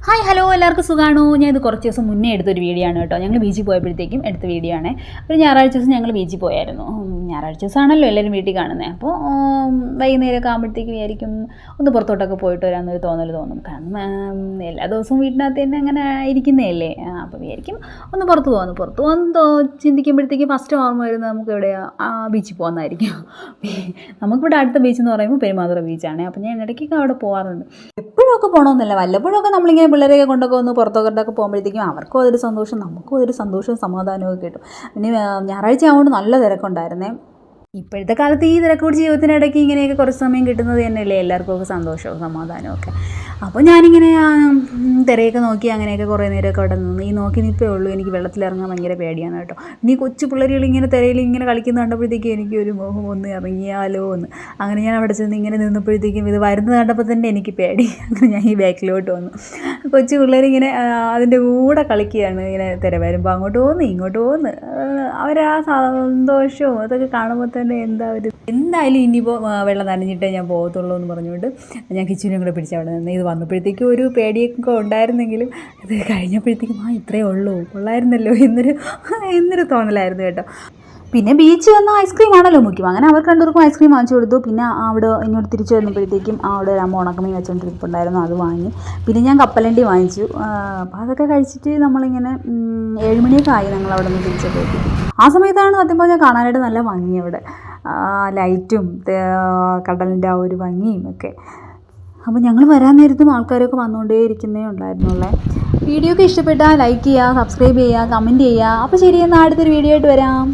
Hi hello എല്ലാവർക്കും സുഖമാണോ? ഞാൻ ഇത് കുറച്ച് ദിവസം മുന്നേ എടുത്തൊരു വീഡിയോ ആണ് കേട്ടോ. ഞങ്ങൾ ബീച്ചിൽ പോയപ്പോഴത്തേക്കും എടുത്ത വീഡിയോ ആണ്. ഒരു ഞായറാഴ്ച ദിവസം ഞങ്ങൾ ബീച്ചിൽ പോയായിരുന്നു. ഞായറാഴ്ച ദിവസമാണല്ലോ എല്ലാവരും വീട്ടിൽ കാണുന്നത്. അപ്പോൾ വൈകുന്നേരമൊക്കെ ആകുമ്പോഴത്തേക്കും വിചാരിക്കും ഒന്ന് പുറത്തോട്ടൊക്കെ പോയിട്ട് വരാമെന്നൊരു തോന്നും. കാരണം എല്ലാ ദിവസവും വീട്ടിനകത്ത് തന്നെ അങ്ങനെ ഇരിക്കുന്നതല്ലേ. അപ്പോൾ വിചാരിക്കും ഒന്ന് പുറത്ത് പോകുന്നു ചിന്തിക്കുമ്പോഴത്തേക്കും ഫസ്റ്റ് ഓർമ്മ വരുന്നത് നമുക്ക് എവിടെയാണ് ബീച്ചിൽ പോകുന്നതായിരിക്കും. നമുക്കിവിടെ അടുത്ത ബീച്ച് എന്ന് പറയുമ്പോൾ പെരുമാതുറ ബീച്ചാണ്. അപ്പോൾ ഞാൻ ഇടയ്ക്കൊക്കെ അവിടെ പോകാറുണ്ട്. എപ്പോഴൊക്കെ പോകണമെന്നില്ല, വല്ലപ്പോഴൊക്കെ നമ്മളിങ്ങനെ പിള്ളേരെയൊക്കെ കൊണ്ടൊക്കെ ഒന്ന് പുറത്തോട്ടൊക്കെ പോകുമ്പോഴത്തേക്കും അവർക്കും അതൊരു സന്തോഷം, നമുക്കും അതൊരു സന്തോഷവും സമാധാനവും ഒക്കെ കിട്ടും. പിന്നെ ഞായറാഴ്ച ആവുകൊണ്ട് നല്ല തിരക്കുണ്ടായിരുന്നേ. ഇപ്പോഴത്തെ കാലത്ത് ഈ തിരക്ക് പിടിച്ച ജീവിതത്തിനിടയ്ക്ക് ഇങ്ങനെയൊക്കെ കുറച്ച് സമയം കിട്ടുന്നത് തന്നെയല്ലേ എല്ലാവർക്കും ഒക്കെ സന്തോഷവും സമാധാനവും ഒക്കെ. അപ്പോൾ ഞാനിങ്ങനെ തിരയൊക്കെ നോക്കി അങ്ങനെയൊക്കെ കുറേ നേരമൊക്കെ അവിടെ നിന്ന് നോക്കി നിൽപ്പേ ഉള്ളൂ. എനിക്ക് വെള്ളത്തിലിറങ്ങാൻ ഭയങ്കര പേടിയാണ് കേട്ടോ. ഇനി കൊച്ചു പിള്ളേരുകൾ ഇങ്ങനെ തിരയിൽ ഇങ്ങനെ കളിക്കുന്ന കണ്ടപ്പോഴത്തേക്കും എനിക്കൊരു മോഹം ഒന്ന് ഇറങ്ങിയാലോ എന്ന്. അങ്ങനെ ഞാൻ അവിടെ ചെന്ന് ഇങ്ങനെ നിന്നപ്പോഴത്തേക്കും ഇത് വരുന്നത് കണ്ടപ്പോൾ തന്നെ എനിക്ക് പേടി. അങ്ങനെ ഞാൻ ഈ ബാക്കിലോട്ട് വന്നു. കൊച്ചു പിള്ളേരിങ്ങനെ അതിൻ്റെ കൂടെ കളിക്കുകയാണ്. ഇങ്ങനെ തിര വരുമ്പോൾ അങ്ങോട്ട് പോകുന്നു ഇങ്ങോട്ട് പോകുന്നു. അവരാ സന്തോഷവും അതൊക്കെ കാണുമ്പോൾ തന്നെ എന്തായാലും ഇനിയിപ്പോൾ വെള്ളം നനഞ്ഞിട്ടേ ഞാൻ പോകത്തുള്ളൂ എന്ന് പറഞ്ഞുകൊണ്ട് ഞാൻ കിച്ചുവിനെയും കൂടെ പിടിച്ച് അവിടെ നിന്ന്. ഇത് വന്നപ്പോഴത്തേക്കും ഒരു പേടിയൊക്കെ ഉണ്ടായിരുന്നെങ്കിലും ഇത് കഴിഞ്ഞപ്പോഴത്തേക്കും ഇത്രയേ ഉള്ളൂ, കൊള്ളായിരുന്നല്ലോ എന്നൊരു തോന്നലായിരുന്നു കേട്ടോ. പിന്നെ ബീച്ച് വന്ന ഐസ്ക്രീം ആണല്ലോ മുഖ്യം. അങ്ങനെ അവർക്ക് രണ്ടുപേർക്കും ഐസ്ക്രീം വാങ്ങിച്ചു കൊടുത്തു. പിന്നെ അവിടെ ഇങ്ങോട്ട് തിരിച്ചു വന്നപ്പോഴത്തേക്കും അവിടെ ഒരു അമ്മ ഉണക്കമീൻ വെച്ചുകൊണ്ടിരിപ്പുണ്ടായിരുന്നു, അത് വാങ്ങി. പിന്നെ ഞാൻ കപ്പലണ്ടി വാങ്ങിച്ചു. അപ്പോൾ അതൊക്കെ കഴിച്ചിട്ട് നമ്മളിങ്ങനെ 7 മണിയൊക്കെ ആയി ഞങ്ങൾ അവിടെ നിന്ന് തിരിച്ചപ്പോഴത്തേക്കും. ആ സമയത്താണ് സത്യം പറഞ്ഞാൽ കാണാനായിട്ട് നല്ല ഭംഗി അവിടെ, ലൈറ്റും കടലിൻ്റെ ആ ഒരു ഭംഗിയും ഒക്കെ. അപ്പോൾ ഞങ്ങൾ വരാൻ നേരത്തും ആൾക്കാരൊക്കെ വന്നുകൊണ്ടേ ഇരിക്കുന്നേ ഉണ്ടായിരുന്നുള്ളേ. വീഡിയോ ഒക്കെ ഇഷ്ടപ്പെട്ടാൽ ലൈക്ക് ചെയ്യുക, സബ്സ്ക്രൈബ് ചെയ്യുക, കമൻറ്റ് ചെയ്യുക. അപ്പോൾ ശരി, എന്നാൽ അടുത്തൊരു വീഡിയോ ആയിട്ട് വരാം.